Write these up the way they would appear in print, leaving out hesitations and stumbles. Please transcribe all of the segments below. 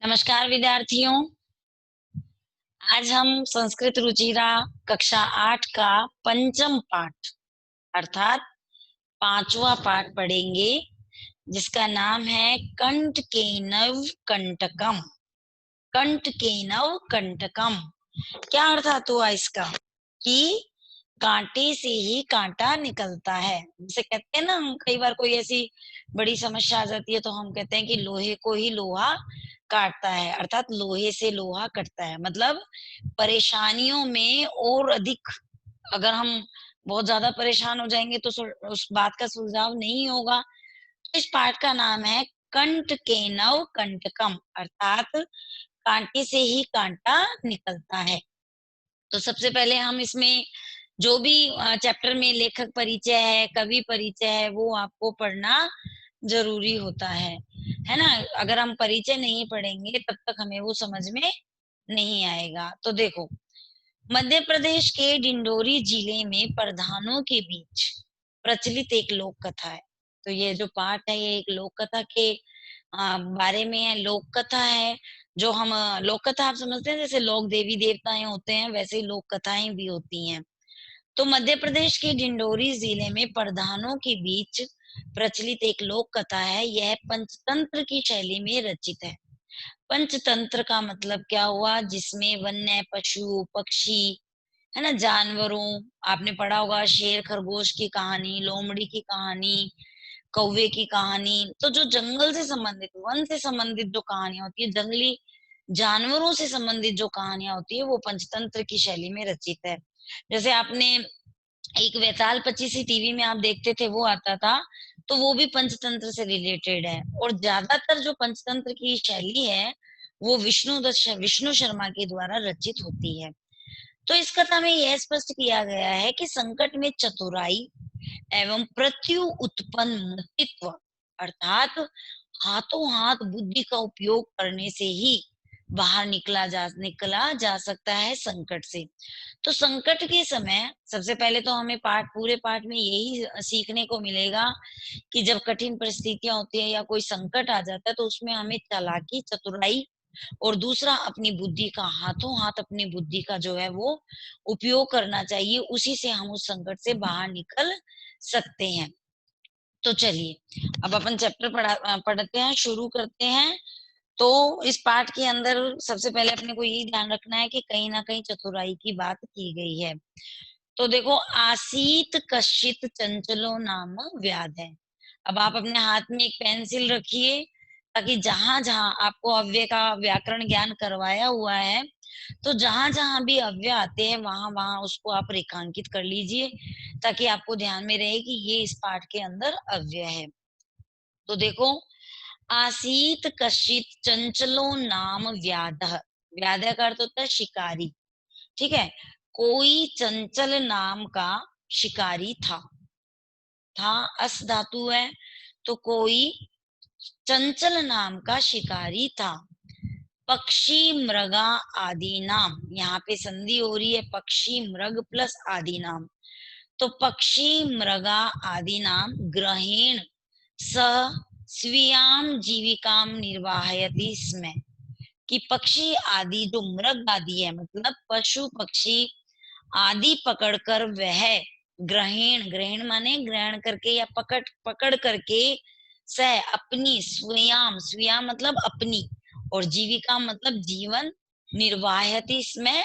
नमस्कार विद्यार्थियों। आज हम संस्कृत रुचिरा कक्षा 8 का पंचम पाठ अर्थात पांचवा पाठ पढ़ेंगे, जिसका नाम है कंटकेनव कंटकम। कंटकेनव कंटकम क्या अर्थात हुआ इसका कि कांटे से ही कांटा निकलता है। जैसे कहते हैं ना, हम कई बार कोई ऐसी बड़ी समस्या आ जाती है तो हम कहते हैं कि लोहे को ही लोहा काटता है, अर्थात लोहे से लोहा कटता है। मतलब परेशानियों में और अधिक अगर हम बहुत ज्यादा परेशान हो जाएंगे तो उस बात का सुलझाव नहीं होगा। तो इस पाठ का नाम है कंटकेनव कंटकम, अर्थात कांटे से ही कांटा निकलता है। तो सबसे पहले हम इसमें जो भी चैप्टर में लेखक परिचय है, कवि परिचय है, वो आपको पढ़ना जरूरी होता है ना। अगर हम परिचय नहीं पढ़ेंगे तब तक हमें वो समझ में नहीं आएगा। तो देखो, मध्य प्रदेश के डिंडोरी जिले में प्रधानों के बीच प्रचलित एक लोक कथा है। तो ये जो पाठ है ये एक लोक कथा के बारे में है। लोक कथा है जो हम लोक कथा आप समझते हैं, जैसे लोक देवी देवताएं होते हैं वैसे ही लोक कथाएं भी होती हैं। तो मध्य प्रदेश के डिंडोरी जिले में प्रधानों के बीच प्रचलित एक लोक कथा है। यह पंचतंत्र की शैली में रचित है। पंचतंत्र का मतलब क्या हुआ, जिसमें वन्य पशु पक्षी है ना, जानवरों, आपने पढ़ा होगा शेर खरगोश की कहानी, लोमड़ी की कहानी, कौवे की कहानी। तो जो जंगल से संबंधित, वन से संबंधित जो कहानियां होती है, जंगली जानवरों से संबंधित जो कहानियां होती है, वो पंचतंत्र की शैली में रचित है। जैसे आपने एक वेताल पच्चीसी टीवी में आप देखते थे, वो आता था, तो वो भी पंचतंत्र से रिलेटेड है। और ज्यादातर जो पंचतंत्र की शैली है वो विष्णु शर्मा के द्वारा रचित होती है। तो इस कथा में यह स्पष्ट किया गया है कि संकट में चतुराई एवं प्रत्यु उत्पन्न मतित्व, अर्थात हाथों हाथ बुद्धि का उपयोग करने से ही बाहर निकला जा सकता है संकट से। तो संकट के समय सबसे पहले तो हमें पूरे पाठ में यही सीखने को मिलेगा कि जब कठिन परिस्थितियां होती है या कोई संकट आ जाता है तो उसमें हमें चालाकी चतुराई और दूसरा अपनी बुद्धि का, हाथों हाथ अपनी बुद्धि का जो है वो उपयोग करना चाहिए। उसी से हम उस संकट से बाहर निकल सकते हैं। तो चलिए अब अपन चैप्टर पढ़ते हैं, शुरू करते हैं। तो इस पाठ के अंदर सबसे पहले अपने को यही ध्यान रखना है कि कहीं ना कहीं चतुराई की बात की गई है। तो देखो, आसीत कश्चित चंचलो नाम व्याध है। अब आप अपने हाथ में एक पेंसिल रखिए, ताकि जहां जहां आपको अव्यय का व्याकरण ज्ञान करवाया हुआ है, तो जहां जहां भी अव्यय आते हैं वहां वहां उसको आप रेखांकित कर लीजिए, ताकि आपको ध्यान में रहे कि ये इस पाठ के अंदर अव्यय है। तो देखो, आसीत कश्चित चंचलो नाम व्याधः। व्याधः का अर्थ होता है शिकारी। ठीक है, कोई चंचल नाम का शिकारी था अस धातु है, तो कोई चंचल नाम का शिकारी था। पक्षी मृगा आदि नाम, यहाँ पे संधि हो रही है पक्षी मृग प्लस आदि नाम। तो पक्षी मृगा आदि नाम ग्रहेण सह स्वीयाम जीविकाम निर्वाहयति स्म। कि पक्षी आदि जो मृग आदि है, मतलब पशु पक्षी आदि पकड़कर वह ग्रहेण, ग्रहेण माने ग्रहण करके या पकड़ पकड़ करके, सह अपनी, स्वयाम, स्वयाम मतलब अपनी, और जीविका मतलब जीवन, निर्वाहयति इसमें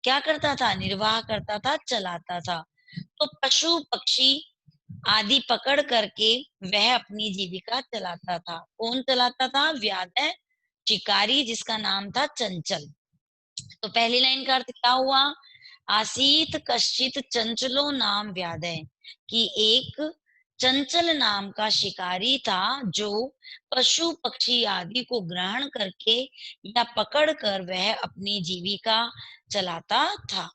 क्या करता था, निर्वाह करता था, चलाता था। तो पशु पक्षी आदि पकड़ करके वह अपनी जीविका चलाता था। कौन चलाता था, व्याध है शिकारी, जिसका नाम था चंचल। तो पहली लाइन का अर्थ क्या हुआ, आसीत कश्चित चंचलो नाम व्याधय, कि एक चंचल नाम का शिकारी था जो पशु पक्षी आदि को ग्रहण करके या पकड़ कर वह अपनी जीविका चलाता था।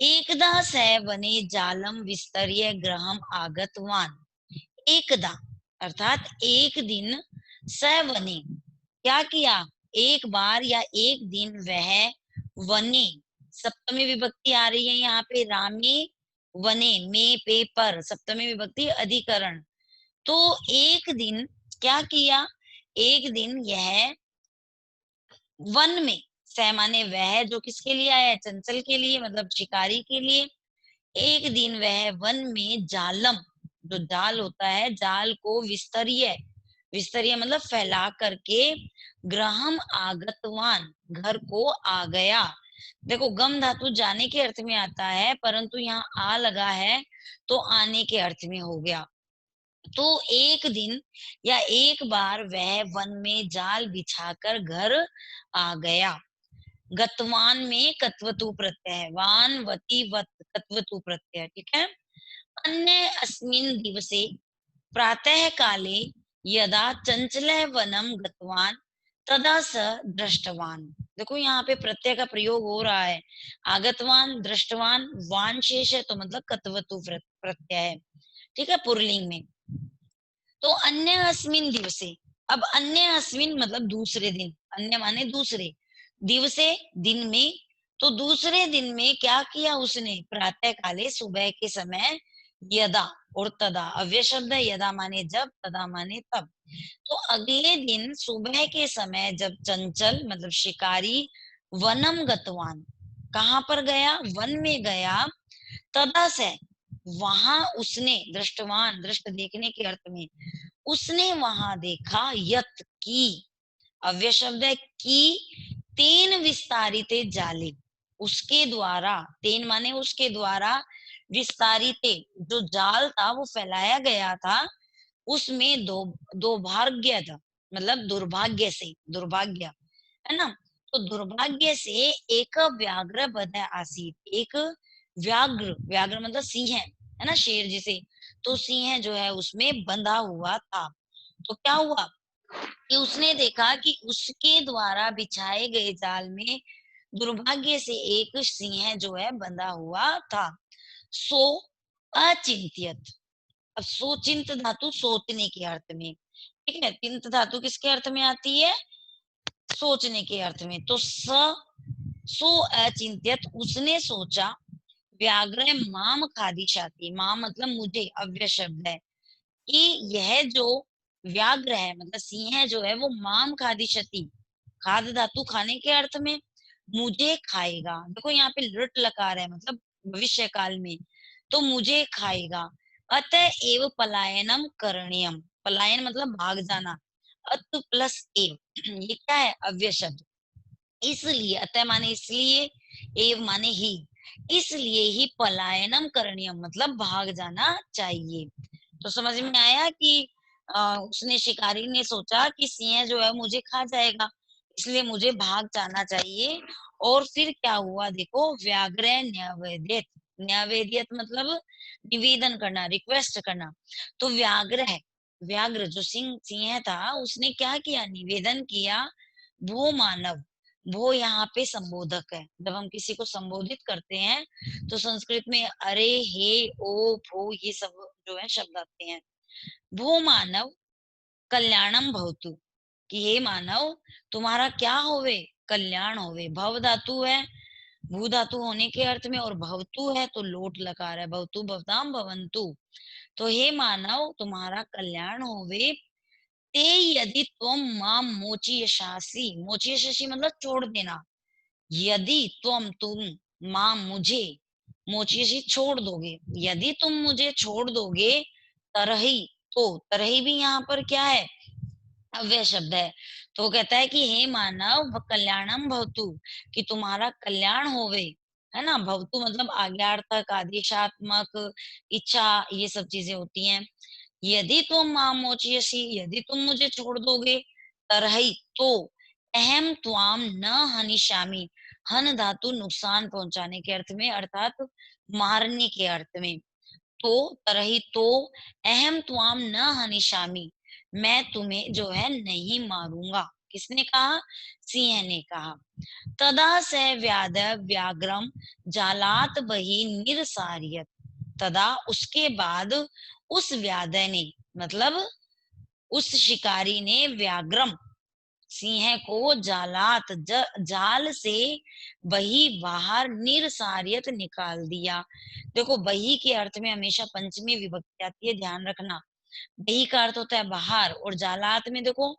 एकदा स वने जालम विस्तर्य ग्रहम आगतवान। एकदा अर्थात एक दिन, स वने क्या किया, एक बार या एक दिन वह वने, सप्तमी विभक्ति आ रही है यहाँ पे, रामे वने, में पे पर, सप्तमी विभक्ति अधिकरण। तो एक दिन क्या किया, एक दिन यह वन में, स माने वह, जो किसके लिए आया है, चंचल के लिए, मतलब शिकारी के लिए। एक दिन वह वन में जालम, जो जाल होता है, जाल को विस्तरिय, विस्तरिय मतलब फैला करके, ग्रहम आगतवान, घर को आ गया। देखो गम धातु जाने के अर्थ में आता है, परंतु यहाँ आ लगा है तो आने के अर्थ में हो गया। तो एक दिन या एक बार वह वन में जाल बिछाकर घर आ गया। गतवान में कत्वतु प्रत्यय है, वान वती वत कत्वतु प्रत्यय, ठीक है। अन्य अस्मिन दिवसे प्रातः काले यदा चंचल वनम गतवान तदा स दृष्टवान। देखो यहाँ पे प्रत्यय का प्रयोग हो रहा है, आगतवान, दृष्टवान, वान शेष है तो मतलब कत्वतु प्रत्यय है, ठीक है, पुरलिंग में। तो अन्य अस्मिन दिवसे, अब अन्य अस्मिन मतलब दूसरे दिन, अन्य माने दूसरे, दिवसे दिन में, तो दूसरे दिन में क्या किया उसने, प्रातः काले सुबह के समय, यदा और तदा, अव्यय शब्द है, यदा माने जब, तदा माने तब। तो अगले दिन सुबह के समय जब चंचल मतलब शिकारी वनम गतवान, कहाँ पर गया, वन में गया, तदा से वहां उसने, दृष्टवान दृष्ट देखने के अर्थ में, उसने वहां देखा, यत की, अव्यय शब्द है की, तेन विस्तारित जाले, उसके द्वारा, तेन माने उसके द्वारा, विस्तारित जो जाल था वो फैलाया गया था, उसमें दुर्भाग्य था, मतलब दुर्भाग्य से, दुर्भाग्य है ना। तो दुर्भाग्य से एक व्याघ्र बध आसीत, एक व्याघ्र, व्याघ्र मतलब सिंह है ना, शेर जिसे, तो सिंह जो है उसमें बंधा हुआ था। तो क्या हुआ कि उसने देखा कि उसके द्वारा बिछाए गए जाल में दुर्भाग्य से एक सिंह जो है बंधा हुआ था। सो अचिंत्यत, अब सोचिंत धातु सोचने के अर्थ में, ठीक है, चिंत धातु किसके अर्थ में आती है, सोचने के अर्थ में। तो सो अचिंत्यत, उसने सोचा, व्याघ्र माम खादिशाती, माम मतलब मुझे, अव्यय शब्द है, कि यह जो व्याघ्र है मतलब सिंह जो है वो माम खादिशति, खाद धातु खाने के अर्थ में, मुझे खाएगा। देखो यहाँ पे लृट लकार है मतलब भविष्य काल में, तो मुझे खाएगा। अतः एव पलायनम करणीयम, पलायन मतलब भाग जाना, अत प्लस एव ये क्या है, अव्यय शब्द, इसलिए, अतः माने इसलिए, एव माने ही, इसलिए ही पलायनम करणीयम मतलब भाग जाना चाहिए। तो समझ में आया कि उसने, शिकारी ने सोचा कि सिंह जो है मुझे खा जाएगा, इसलिए मुझे भाग जाना चाहिए। और फिर क्या हुआ देखो, व्याघ्र न्यावेद्यत, न्यावेद्यत मतलब निवेदन करना, रिक्वेस्ट करना। तो व्याघ्र है, व्याघ्र जो सिंह सिंह था उसने क्या किया, निवेदन किया, भो मानव, वो यहाँ पे संबोधक है, जब हम किसी को संबोधित करते हैं तो संस्कृत में अरे, हे, ओ, भो, ये सब जो है शब्द आते हैं। भो मानव कल्याणम भवतु, कि हे मानव तुम्हारा क्या होवे, कल्याण होवे। भव धातु है, भू धातु होने के अर्थ में, और भवतु है तो लोट लकार है, भवतु भवताम भवंतु। तो हे मानव तुम्हारा कल्याण होवे, ते यदि तुम माम मोचीयशासी, मोचीयशासी मतलब छोड़ देना, यदि तुम माँ मुझे, मोचीसी छोड़ दोगे, यदि तुम मुझे छोड़ दोगे, तरही, तो तरही भी यहाँ पर क्या है, अव्यय शब्द है। तो वो कहता है कि हे मानव कल्याणम भवतु, कि तुम्हारा कल्याण होवे, है ना, भवतु मतलब आज्ञार्थक, आदेशात्मक, इच्छा, ये सब चीजें होती हैं। यदि तुम मां मोचयसी, यदि तुम मुझे छोड़ दोगे, तरही तो, अहम त्वाम न हनिशामी, हन धातु नुकसान पहुंचाने के अर्थ में, अर्थात मारने के अर्थ में। तो तरही तो, अहम त्वाम न हनिशामी, मैं तुम्हें जो है नहीं मारूंगा। किसने कहा, सिंह ने कहा। तदा स व्याध व्याघ्रम जालात बही निरसारियत, तदा उसके बाद उस व्याध ने मतलब उस शिकारी ने व्याघ्रम सिंह को जालात जाल से बही बाहर निरसारियत निकाल दिया। देखो बही के अर्थ में हमेशा पंचमी विभक्ति आती है, ध्यान रखना। बही का अर्थ होता है बाहर, और जालात में देखो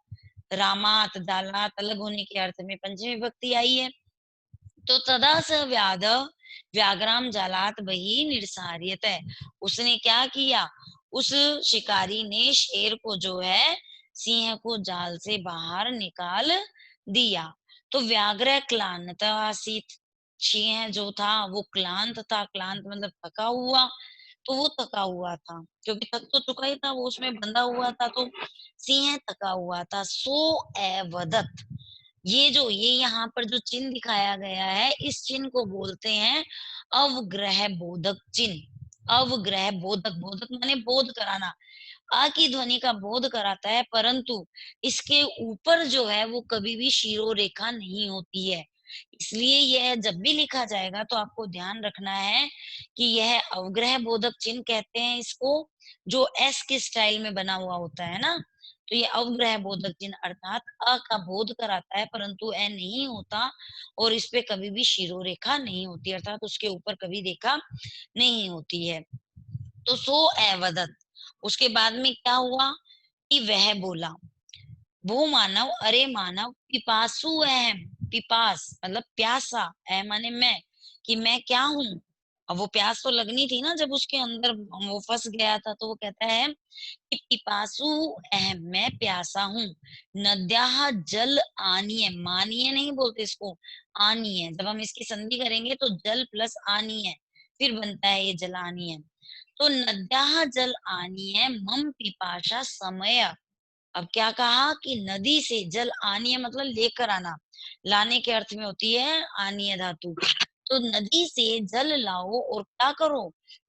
रामात दालात अलग होने के अर्थ में पंचमी विभक्ति आई है। तो तदा स व्याध व्याग्राम जालात बही निर्सारियत है, उसने क्या किया, उस शिकारी ने शेर को जो है सिंह को जाल से बाहर निकाल दिया। तो व्याघ्र क्लांत आसीत, सिंह जो था वो क्लांत था, क्लांत मतलब थका हुआ, तो वो थका हुआ था क्योंकि थक तो चुका ही था, वो उसमें बंधा हुआ था, तो सिंह थका हुआ था। सो एवदत, ये यहाँ पर जो चिन्ह दिखाया गया है, इस चिन्ह को बोलते हैं अवग्रह बोधक चिन्ह। अवग्रह बोधक, बोधक माने बोध कराना, आ की ध्वनि का बोध कराता है, परंतु इसके ऊपर जो है वो कभी भी शिरो रेखा नहीं होती है। इसलिए यह जब भी लिखा जाएगा तो आपको ध्यान रखना है कि यह अवग्रह बोधक चिन्ह कहते हैं इसको, जो एस के स्टाइल में बना हुआ होता है ना। तो ये अवग्रह बोधक चिन्ह अर्थात अ का बोध कराता है परंतु ए नहीं होता, और इस पे कभी भी शिरो रेखा नहीं होती, अर्थात उसके ऊपर कभी रेखा नहीं होती है। तो सो एवदत, उसके बाद में क्या हुआ कि वह बोला, वो मानव, अरे मानव, पिपासु अहम, पिपास मतलब प्यासा, अह माने मैं, कि मैं क्या हूँ। अब वो प्यास तो लगनी थी ना जब उसके अंदर वो फंस गया था, तो वो कहता है कि पिपासु अहम, मैं प्यासा हूँ। नद्याः जल आनीय, मानीय नहीं बोलते इसको, आनीय, जब हम इसकी संधि करेंगे तो जल प्लस आनीय फिर बनता है ये जलानीय। तो नद्याः जल आनीय मम पिपाशा समय। अब क्या कहा कि नदी से जल आनीय मतलब लेकर आना, लाने के अर्थ में होती है आनीय धातु। तो नदी से जल लाओ और क्या करो,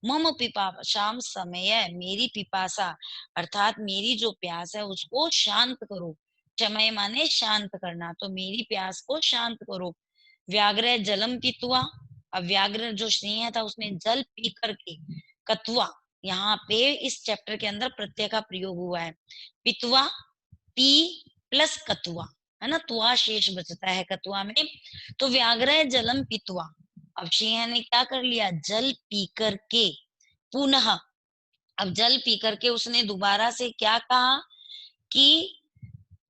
मम पिपाशाम समय, मेरी पिपासा अर्थात मेरी जो प्यास है उसको शांत करो। समय माने शांत करना, तो मेरी प्यास को शांत करो। व्याघ्र जलम पीतुआ, अब व्याघ्र जो सिंह था उसने जल पी करके, कतुआ, यहाँ पे इस चैप्टर के अंदर प्रत्यय का प्रयोग हुआ है। पितुआ, पी प्लस कतुआ, है ना, तुआ शेष बचता है कतुआ में। तो व्याघ्र जलम पीतुआ, अब सिंह ने क्या कर लिया, जल पी करके, पुनः, अब जल पी करके उसने दोबारा से क्या कहा कि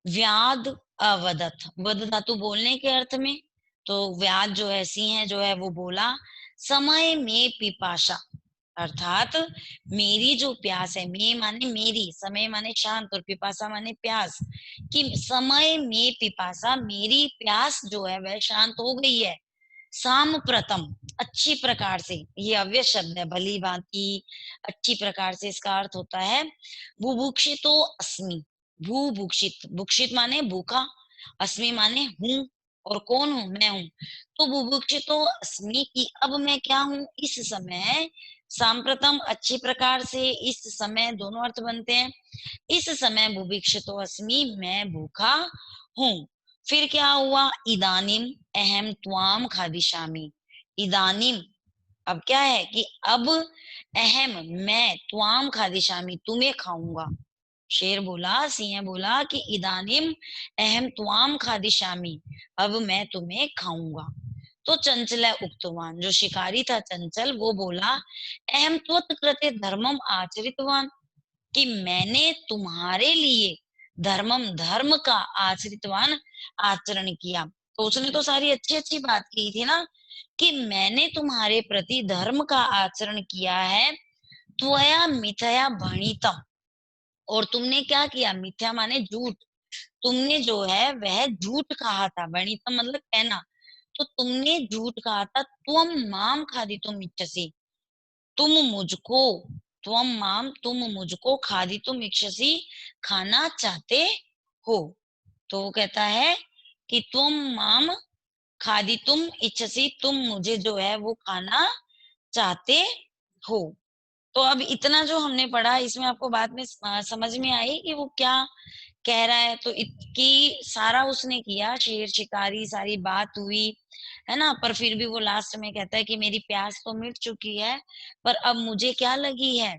व्याध अवदत, वद धातु बोलने के अर्थ में, तो व्याध जो है सिंह जो है वो बोला, समय में पिपाशा अर्थात मेरी जो प्यास है, मे माने मेरी, समय माने शांत और पिपासा माने प्यास, कि समय में पिपासा, मेरी प्यास जो है वह शांत हो गई है। साम प्रथम, अच्छी प्रकार से, ये अव्यय शब्द है, भली भांति अच्छी प्रकार से, इसका अर्थ होता है बुभुक्षितो अस्मि। भूभुक्षित, भुक्षित माने भूखा, अस्मि माने हूँ, और कौन हूँ, मैं हूँ। तो बुभुक्षितो अस्मि की अब मैं क्या हूँ इस समय, सांप्रतम अच्छी प्रकार से, इस समय दोनों अर्थ बनते हैं। इस समय बुभुक्षितो अस्मि, मैं भूखा हूँ। फिर क्या हुआ, इदानीम अहम त्वाम खादिशामी, इदानीम, अब क्या है कि अब अहम मैं, त्वाम खादिशामी तुम्हें खाऊंगा। शेर बोला, सिंह बोला कि इदानीम अहम त्वाम खादिशामी, अब मैं तुम्हें खाऊंगा। तो चंचल उक्तवान, जो शिकारी था चंचल, वो बोला, अहम त्वत् कृते धर्मम आचरितवान, कि मैंने तुम्हारे लिए धर्मम, धर्म का, आचरितवान आचरण किया। तो उसने तो सारी अच्छी अच्छी बात की थी ना, कि मैंने तुम्हारे प्रति धर्म का आचरण किया है। त्वया मिथया भणितम, और तुमने क्या किया, मिथ्या माने झूठ, तुमने जो है वह झूठ कहा था, भणितम मतलब कहना, तो तुमने झूठ कहा था। तुम माम खादितुम इच्छसि, तुम मुझको, त्वम माम तुम मुझको, खादितुम इच्छसि खाना चाहते हो। तो वो कहता है कि तुम माम खादितुम इच्छसि, तुम मुझे जो है वो खाना चाहते हो। तो अब इतना जो हमने पढ़ा, इसमें आपको बाद में समझ में आई कि वो क्या कह रहा है। तो इसकी सारा उसने किया, शेर शिकारी सारी बात हुई, है ना, पर फिर भी वो लास्ट में कहता है कि मेरी प्यास तो मिट चुकी है, पर अब मुझे क्या लगी है,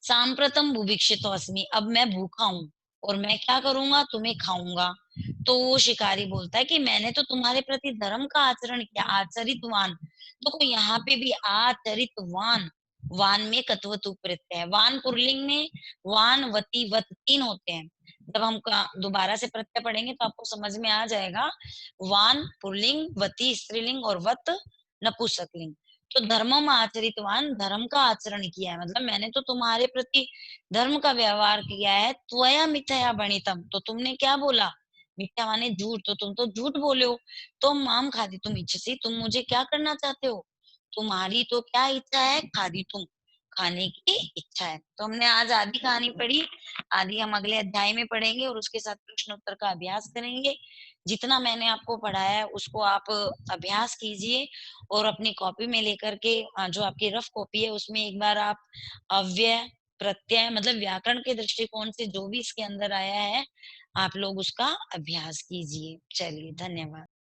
सांप्रतम बुभिक्षितो अस्मि, अब मैं भूखा हूँ और मैं क्या करूंगा, तुम्हें खाऊंगा। तो वो शिकारी बोलता है कि मैंने तो तुम्हारे प्रति धर्म का आचरण किया, आचरितवान। तो यहाँ पे भी आचरितवान, वान में कत्वतु प्रत्यय है, वान पुल्लिंग में, वान वती वत तीन होते हैं, जब हम दोबारा से प्रत्यय पढ़ेंगे तो आपको समझ में आ जाएगा। वान पुल्लिंग, वती स्त्रीलिंग और वत नपुंसकलिंग। तो धर्मम आचरितवान, धर्म का आचरण किया है, मतलब मैंने तो तुम्हारे प्रति धर्म का व्यवहार किया है। त्वया मिथया भणितम, तो तुमने क्या बोला? मिथ्या माने झूठ, तो तुम तो झूठ बोले हो। तो माम खादी तुम इच्छसी, तुम मुझे क्या करना चाहते हो? तुम्हारी तो क्या इच्छा है? खादी तुम, खाने की इच्छा है। तो हमने आज आधी कहानी पढ़ी, आदि हम अगले अध्याय में पढ़ेंगे और उसके साथ प्रश्न उत्तर का अभ्यास करेंगे। जितना मैंने आपको पढ़ाया है उसको आप अभ्यास कीजिए और अपनी कॉपी में लेकर के जो आपकी रफ कॉपी है उसमें एक बार आप अव्यय, प्रत्यय, मतलब व्याकरण के दृष्टिकोण से जो भी इसके अंदर आया है आप लोग उसका अभ्यास कीजिए। चलिए, धन्यवाद।